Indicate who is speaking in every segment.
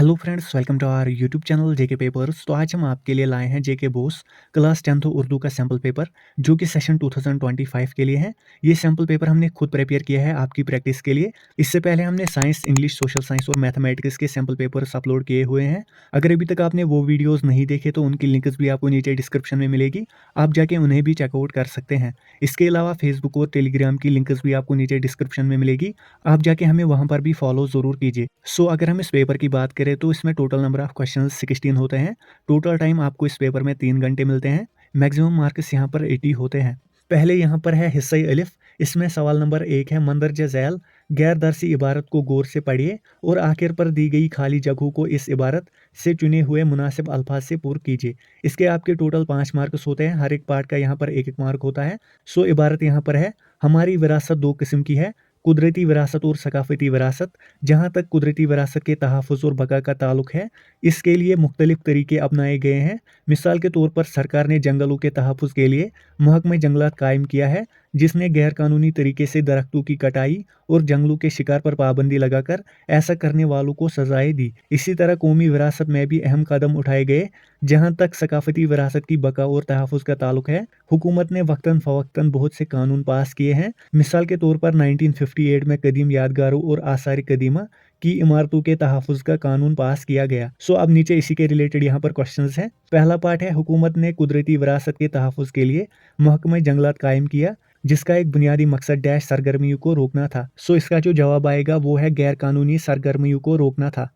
Speaker 1: Hello friends, welcome to our YouTube channel JK Papers. तो आज हम आपके लिए लाए हैं जेके बोस क्लास 10th उर्दू का सैम्पल पेपर, जो कि सेशन 2025 के लिए है। ये सैम्पल पेपर हमने खुद प्रिपेयर किया है आपकी प्रैक्टिस के लिए। इससे पहले हमने साइंस, इंग्लिश, सोशल साइंस और मैथमेटिक्स के सैम्पल पेपर्स अपलोड किए हुए हैं। अगर अभी तक आपने वो वीडियोज़ नहीं देखे तो उनकी लिंक्स भी आपको नीचे डिस्क्रिप्शन में मिलेगी, आप जाके उन्हें भी चेकआउट कर सकते हैं। इसके अलावा फेसबुक और टेलीग्राम की लिंक्स भी आपको नीचे डिस्क्रिप्शन में मिलेगी, आप जाके हमें वहाँ पर भी फॉलो ज़रूर कीजिए। सो अगर हम इस पेपर की बात करें तो इसमें टोटल नंबर ऑफ क्वेश्चंस 16 होते हैं। टोटल टाइम आपको इस पेपर में 3 घंटे मिलते हैं। मैक्सिमम मार्क्स यहाँ पर 80 होते हैं। पहले यहाँ पर है हिस्सा अलिफ। इसमें सवाल नंबर 1 है, मंदरजा झैल गैर दरसी इबारत को गौर से पढ़िए और आखिर पर दी गई खाली जगहों को इस इबारत से चुने हुए मुनासिब अल्फाज से पूर्ण कीजिए। इसके आपके टोटल 5 मार्क्स होते हैं। हर एक पार्ट का यहाँ पर एक एक मार्क होता है। सो इबारत यहाँ पर है, हमारी विरासत दो किस्म की है, कुदरती विरासत और सकाफती विरासत। जहाँ तक कुदरती विरासत के तहफ़्फ़ुज़ और बका का ताल्लुक है, इसके लिए मुख्तलिफ तरीके अपनाए गए हैं। मिसाल के तौर पर सरकार ने जंगलों के तहफ़्फ़ुज़ के लिए महकमा जंगलात कायम किया है, जिसने गैर कानूनी तरीके से दरख्तों की कटाई और जंगलों के शिकार पर पाबंदी लगाकर ऐसा करने वालों को सजाएं दी। इसी तरह कौमी विरासत में भी अहम कदम उठाए गए। जहाँ तक सकाफती विरासत की बका और तहफ़्फ़ुज़ का ताल्लुक है, हुकूमत ने वक्तन फ़वक्तन बहुत से कानून पास किए हैं। मिसाल के तौर पर 1958 में कदीम यादगारों और आसार कदीमा की इमारतों के तहफ़्फ़ुज़ का कानून पास किया गया। सो अब नीचे इसी के रिलेटेड यहाँ पर क्वेश्चंस हैं। पहला पार्ट है, हुकूमत ने कुदरती विरासत के तहफ़्फ़ुज़ के लिए महकमा जंगलात कायम किया, जिसका एक बुनियादी मकसद डैश सरगर्मियों को रोकना था। सो इसका जो जवाब आएगा वो है गैर कानूनी सरगर्मियों को रोकना था।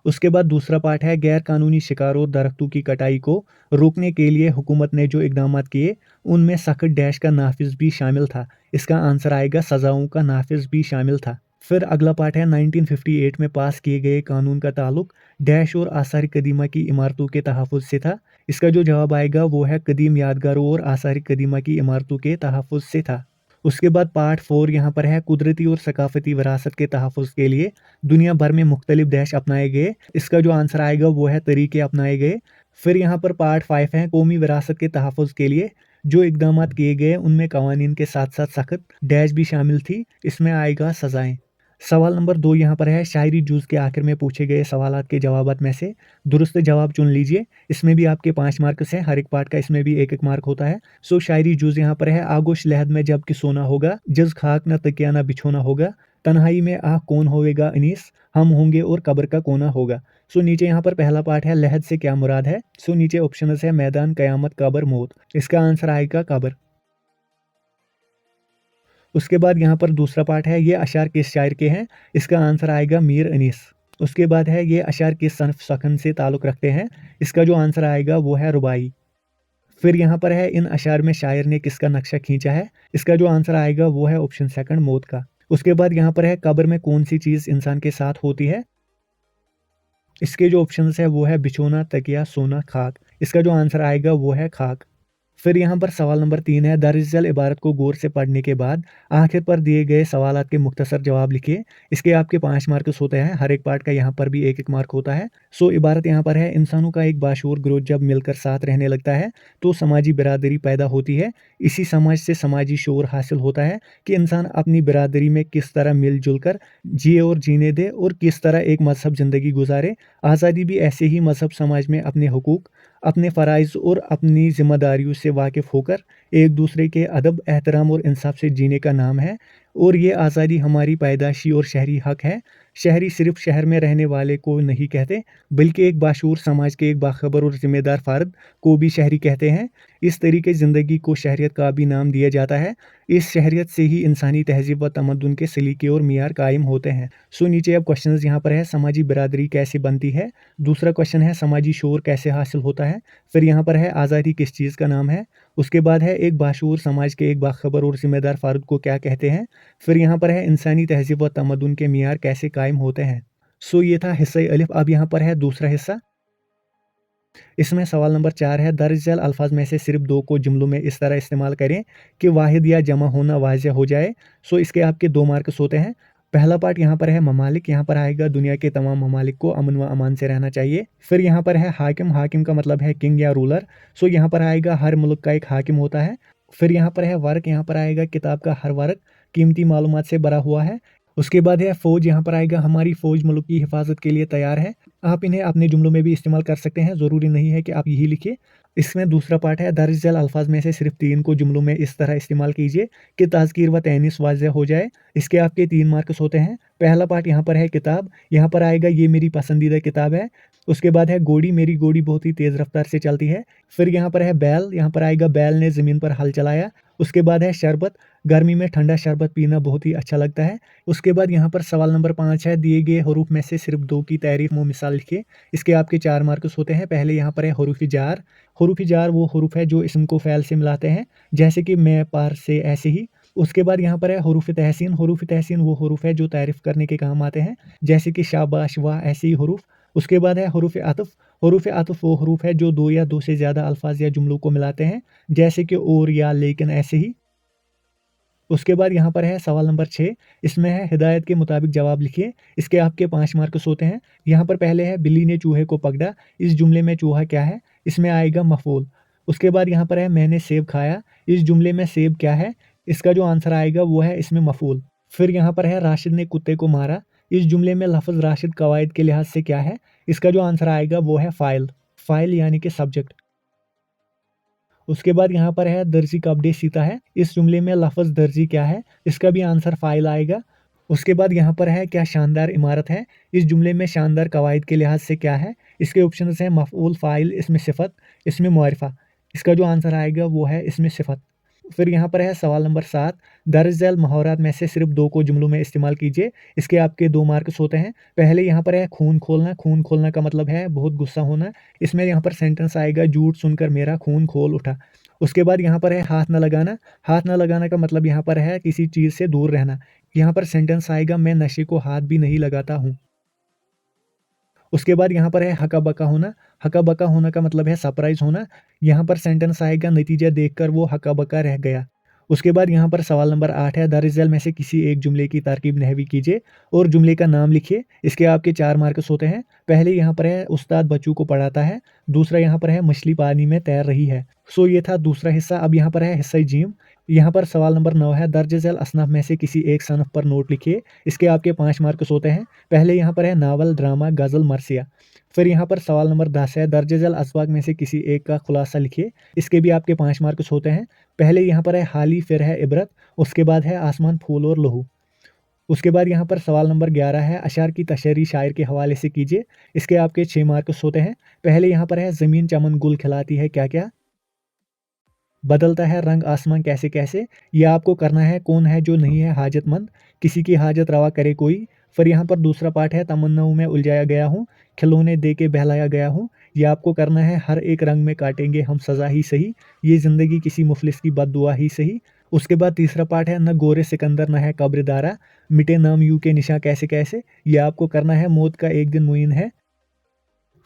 Speaker 1: उसके बाद दूसरा पार्ट है, गैर कानूनी शिकार और दरख्तों की कटाई को रोकने के लिए हुकूमत ने जो इकदाम किए उनमें सख्त डैश का नाफिज भी शामिल था। इसका आंसर आएगा सज़ाओं का नाफिज भी शामिल था। फिर अगला पार्ट है, 1958 में पास किए गए कानून का ताल्लुक डैश और आसार कदीमा की इमारतों के तहफ़्फ़ुज़ से था। इसका जो जवाब आएगा वो है कदीम यादगारों और आसार कदीमा की इमारतों के तहफ़्फ़ुज़ से था। उसके बाद पार्ट 4 यहाँ पर है, कुदरती और सकाफती विरासत के तहफ़्फ़ुज़ के लिए दुनिया भर में मुख्तलिफ डैश अपनाए गए। इसका जो आंसर आएगा वो है तरीके अपनाए गए। फिर यहाँ पर पार्ट 5 है, कौमी विरासत के तहफ़्फ़ुज़ के लिए जो इकदाम किए गए उनमें कवानीन के साथ साथ सख्त डैश भी शामिल थी। इसमें आएगा सज़ाएँ। सवाल नंबर 2 यहाँ पर है, शायरी जूज़ के आखिर में पूछे गए सवालात के जवाबात में से दुरुस्त जवाब चुन लीजिए। इसमें भी आपके 5 मार्क्स हैं। हर एक पार्ट का इसमें भी एक एक मार्क होता है। सो शायरी जूज़ यहाँ पर है, आगोश लहद में जब कि सोना होगा, जज खाक न तकिया न बिछोना होगा, तन्हाई में आह कौन होएगा अनीस, हम होंगे और कब्र का कोना होगा। सो नीचे यहाँ पर पहला पार्ट है, लहद से क्या मुराद है। सो नीचे ऑप्शन है, मैदान, कयामत, कब्र, मौत। इसका आंसर आएगा कब्र। उसके बाद यहाँ पर दूसरा पार्ट है, ये अशार किस शायर के हैं। इसका आंसर आएगा मीर अनीस। उसके बाद है, ये अशार किस सनफ सखन से ताल्लुक़ रखते हैं। इसका जो आंसर आएगा वो है रुबाई। फिर यहाँ पर है, इन अशार में शायर ने किसका नक्शा खींचा है। इसका जो आंसर आएगा वो है ऑप्शन सेकंड, मौत का। उसके बाद यहाँ पर है, कब्र में कौन सी चीज़ इंसान के साथ होती है। इसके जो ऑप्शन है वो है बिछोना, तकिया, सोना, खाक। इसका जो आंसर आएगा वो है खाक। फिर यहाँ पर सवाल नंबर 3 है, दरअसल इबारत को गौर से पढ़ने के बाद आखिर पर दिए गए सवालात के मुख्तसर जवाब लिखिए। इसके आपके 5 मार्क्स होते हैं। हर एक पार्ट का यहाँ पर भी एक एक मार्क होता है। सो इबारत यहाँ पर है, इंसानों का एक बाशऊर ग्रोथ जब मिलकर साथ रहने लगता है तो समाजी बिरादरी पैदा होती है। इसी समाज से समाजी शोर हासिल होता है कि इंसान अपनी बिरादरी में किस तरह मिलजुल कर जिए और जीने दे और किस तरह एक मजहब ज़िंदगी गुजारे। आज़ादी भी ऐसे ही मजहब समाज में अपने हुकूक, अपने फ़राइज़ और अपनी ज़िम्मेदारियों से वाकिफ़ होकर एक दूसरे के अदब, एहतराम और इंसाफ से जीने का नाम है। और ये आज़ादी हमारी पैदाशी और शहरी हक है। शहरी सिर्फ शहर में रहने वाले को नहीं कहते, बल्कि एक बाशऊर समाज के एक बाखबर और ज़िम्मेदार फ़र्द को भी शहरी कहते हैं। इस तरीके ज़िंदगी को शहरियत का भी नाम दिया जाता है। इस शहरियत से ही इंसानी तहज़ीब व तमद्दुन के सलीके और मियार कायम होते हैं। सो नीचे अब क्वेश्चंस यहाँ पर है, समाजी बिरादरी कैसे बनती है। दूसरा क्वेश्चन है, समाजी शोर कैसे हासिल होता है। फिर यहाँ पर है, आज़ादी किस चीज़ का नाम है। उसके बाद है, एक बाशऊर समाज के एक बाखबर और ज़िम्मेदार फ़र्द को क्या कहते हैं। फिर यहाँ पर है, इंसानी तहज़ीब व तमद्दुन के मियार कैसे कायम होते हैं। सो ये था हिस्सा अलिफ। अब यहाँ पर है दूसरा हिस्सा। इसमें सवाल नंबर 4 है, दर्ज झैल अल्फाज में से सिर्फ 2 को जुमलों में इस तरह इस्तेमाल करें कि वाहिद या जमा होना वाज़ेह हो जाए। सो इसके आपके 2 मार्क्स होते हैं। पहला पार्ट यहाँ पर है ममालिक, यहाँ पर आएगा दुनिया के तमाम ममालिक को अमन व अमान से रहना चाहिए। फिर यहाँ पर है हाकिम, हाकिम का मतलब है किंग या रूलर। सो यहाँ पर आएगा हर मुल्क का एक हाकिम होता है। फिर यहाँ पर है वर्क, यहाँ पर आएगा किताब का हर वर्क कीमती मालूमात से भरा हुआ है। उसके बाद है फ़ौज, यहाँ पर आएगा हमारी फ़ौज मुल्क की हिफाजत के लिए तैयार है। आप इन्हें अपने जुमलों में भी इस्तेमाल कर सकते हैं, ज़रूरी नहीं है कि आप यही लिखिए। इसमें दूसरा पार्ट है, दर्ज झेल अल्फाज में से सिर्फ 3 को जुमलों में इस तरह इस्तेमाल कीजिए कि ताज़कीर व तहनीस वाज़ेह हो जाए। इसके आपके 3 मार्क्स होते हैं। पहला पार्ट यहाँ पर है किताब, यहाँ पर आएगा ये मेरी पसंदीदा किताब है। उसके बाद है गोड़ी, मेरी गोड़ी बहुत ही तेज़ रफ्तार से चलती है। फिर यहाँ पर है बैल, यहाँ पर आएगा बैल ने ज़मीन पर हल चलाया। उसके बाद है शरबत, गर्मी में ठंडा शरबत पीना बहुत ही अच्छा लगता है। उसके बाद यहाँ पर सवाल नंबर 5 है, दिए गए हरूफ में से सिर्फ 2 की तारीफ व मिसाल लिखिए। इसके आपके 4 मार्क्स होते हैं। पहले यहाँ पर है हरूफ जार। हरूफ जार वो हरूफ है जो इसम को फ़ैल से मिलाते हैं, जैसे कि मैं, पार से, ऐसे ही। उसके बाद यहाँ पर है हरूफ तहसीन। हरूफ तहसीन वो हरूफ है जो तारीफ करने के काम आते हैं, जैसे कि शाबाश, वाह, ऐसे ही हरूफ। उसके बाद है हरूफ अतफ़। हरूफ अतफ़ वो हरूफ है जो 2 या 2 से ज़्यादा अल्फाज या जुमलों को मिलाते हैं, जैसे कि और, या, लेकिन, ऐसे ही। उसके बाद यहाँ पर है सवाल नंबर 6, इसमें है हिदायत के मुताबिक जवाब लिखिए। इसके आपके 5 मार्क्स होते हैं। यहाँ पर पहले है बिल्ली ने चूहे को पकड़ा, इस जुमले में चूहा क्या है? इसमें आएगा मफ़ऊल। उसके बाद यहाँ पर है मैंने सेब खाया, इस जुमले में सेब क्या है? इसका जो आंसर आएगा वो है इसमें मफ़ऊल। फिर यहाँ पर है राशिद ने कुत्ते को मारा, इस जुमले में लफ्ज़ राशिद कवायद के लिहाज से क्या है? इसका जो आंसर आएगा वो है फ़ाइल। फ़ाइल यानी कि सब्जेक्ट। उसके बाद यहाँ पर है दर्जी कपड़े सीता है, इस जुमले में लफ्ज़ दर्जी क्या है? इसका भी आंसर फ़ाइल आएगा। उसके बाद यहाँ पर है क्या शानदार इमारत है, इस जुमले में शानदार कवायद के लिहाज से क्या है? इसके ऑप्शंस हैं मफ़ऊल, फ़ाइल, इसमें सिफ़त, इसमें मुआरिफ़ा। इसका जो आंसर आएगा वो है इसमें सिफ़त। फिर यहाँ पर है सवाल नंबर 7, दर्ज झेल मुहावरात में से सिर्फ 2 को जुमलों में इस्तेमाल कीजिए। इसके आपके 2 मार्क्स होते हैं। पहले यहाँ पर है खून खोलना, खून खोलना का मतलब है बहुत गुस्सा होना। इसमें यहाँ पर सेंटेंस आएगा झूठ सुनकर मेरा खून खोल उठा। उसके बाद यहाँ पर है हाथ न लगाना, हाथ न लगाना का मतलब यहाँ पर है किसी चीज़ से दूर रहना। यहाँ पर सेंटेंस आएगा मैं नशे को हाथ भी नहीं लगाता हूँ। उसके बाद यहाँ पर है हका बका होना, हका बका होना का मतलब है सरप्राइज होना। यहाँ पर सेंटेंस आएगा नतीजा देखकर वो हका बका रह गया। उसके बाद यहाँ पर सवाल नंबर 8 है, दर्ज झेल में से किसी एक जुमले की तरकीब नहवी कीजिए और जुमले का नाम लिखिए। इसके आपके 4 मार्क्स होते हैं। पहले यहाँ पर है उस्ताद बच्चों को पढ़ाता है, दूसरा यहाँ पर है मछली पानी में तैर रही है। सो ये था दूसरा हिस्सा। अब यहाँ पर है हिस्सा जीम। यहाँ पर सवाल नंबर 9 है, दर्ज झेल असनाफ में से किसी एक सनफ पर नोट लिखिए। इसके आपके 5 मार्क्स होते हैं। पहले यहाँ पर है नावल, ड्रामा, गज़ल, मरसिया। फिर यहाँ पर सवाल नंबर 10 है, दर्ज झेल असबाक में से किसी एक का खुलासा लिखिए। इसके भी आपके 5 मार्क्स होते हैं। पहले यहाँ पर है हाली, फिर है इबरत, उसके बाद है आसमान, फूल और लहू। उसके बाद यहाँ पर सवाल नंबर 11 है, अशार की तशरीह शायर के हवाले से कीजिए। इसके आपके 6 मार्क्स होते हैं। पहले यहाँ पर है ज़मीन चमन गुल खिलाती है क्या क्या, बदलता है रंग आसमान कैसे कैसे। यह आपको करना है, कौन है जो नहीं है हाजतमंद, किसी की हाजत रवा करे कोई। फिर यहाँ पर दूसरा पार्ट है, तमन्नाओं में उलझाया गया हूँ, खिलौने दे के बहलाया गया हूँ। यह आपको करना है, हर एक रंग में काटेंगे हम सज़ा ही सही, ये ज़िंदगी किसी मुफलिस की बद्दुआ ही सही। उसके बाद तीसरा पार्ट है, न गोरे सिकंदर न है कब्रदारा, मिटे नाम यूं के निशा कैसे कैसे। यह आपको करना है, मौत का एक दिन मुइन है।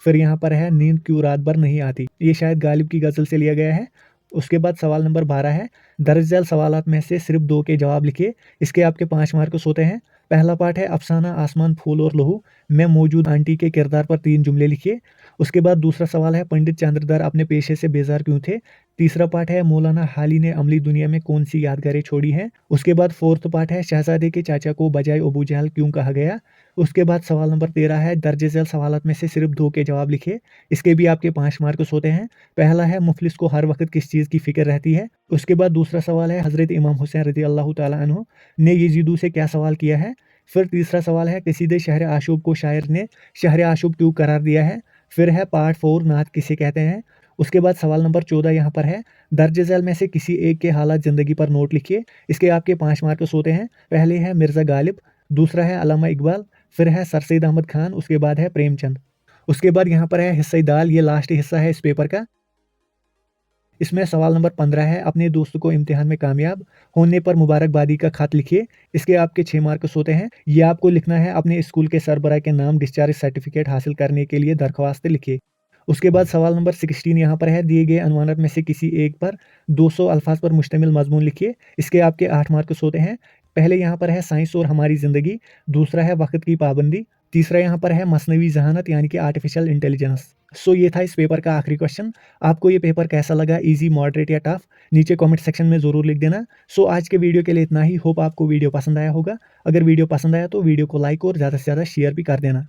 Speaker 1: फिर यहाँ पर है, नींद क्यों रात भर नहीं आती, ये शायद गालिब की गज़ल से लिया गया है। उसके बाद सवाल नंबर 12 है, दर्ज झेल सवालात में से सिर्फ 2 के जवाब लिखिए। इसके आपके 5 मार्क्स होते हैं। पहला पार्ट है अफसाना, आसमान, फूल और लहू में मौजूद आंटी के किरदार पर 3 जुमले लिखिए। उसके बाद दूसरा सवाल है, पंडित चंद्रदर अपने पेशे से बेजार क्यों थे। तीसरा पार्ट है, मौलाना हाली ने अमली दुनिया में कौन सी यादगारें छोड़ी हैं। उसके बाद फोर्थ पार्ट है, शहजादे के चाचा को बजाय अबू जहल क्यों कहा गया। उसके बाद सवाल नंबर 13 है, दर्ज झेल सवालात में से सिर्फ 2 के जवाब लिखिए। इसके भी आपके 5 मार्क्स होते हैं। पहला है, मुफलिस को हर वक्त किस चीज़ की फ़िक्र रहती है। उसके बाद दूसरा सवाल है, हज़रत इमाम हुसैन रज़ी अल्लाह तआला अन्हु ने यजीदू से क्या सवाल किया है। फिर तीसरा सवाल है, कसीदे शहर आशूब को शायर ने शहर आशूब क्यों करार दिया है। फिर है पार्ट 4, नात किसे कहते हैं। उसके बाद सवाल नंबर 14 यहाँ पर है, दर्ज झेल में से किसी एक के हालात ज़िंदगी पर नोट लिखिए। इसके आपके 5 मार्क्स होते हैं। पहले है मिर्ज़ा गालिब, दूसरा है अल्लामा इकबाल, फिर है सर सैयद अहमद खान, उसके बाद है प्रेमचंद। उसके बाद यहाँ पर है हिस्सा दाल, ये लास्ट हिस्सा है इस पेपर का। इसमें सवाल नंबर 15 है, अपने दोस्त को इम्तिहान में कामयाब होने पर मुबारकबादी का खत लिखिए। इसके आपके 6 मार्क्स होते हैं। ये आपको लिखना है, अपने स्कूल के सरबराह के नाम डिस्चार्ज सर्टिफिकेट हासिल करने के लिए दरख्वास्त लिखिए। उसके बाद सवाल नंबर 16 यहाँ पर है, दिए गए अनवानात में से किसी एक पर 200 अल्फाज पर मुश्तमिल मजमून लिखिए। इसके आपके 8 मार्क्स होते हैं। पहले यहाँ पर है साइंस और हमारी ज़िंदगी, दूसरा है वक्त की पाबंदी, तीसरा यहाँ पर है मसनवी ज़हानत यानी कि आर्टिफिशियल इंटेलिजेंस। सो ये था इस पेपर का आखिरी क्वेश्चन। आपको ये पेपर कैसा लगा, ईजी, मॉडरेट या टफ, नीचे कमेंट सेक्शन में ज़रूर लिख देना। सो आज के वीडियो के लिए इतना ही। होप आपको वीडियो पसंद आया होगा। अगर वीडियो पसंद आया तो वीडियो को लाइक और ज़्यादा से ज़्यादा शेयर भी कर देना।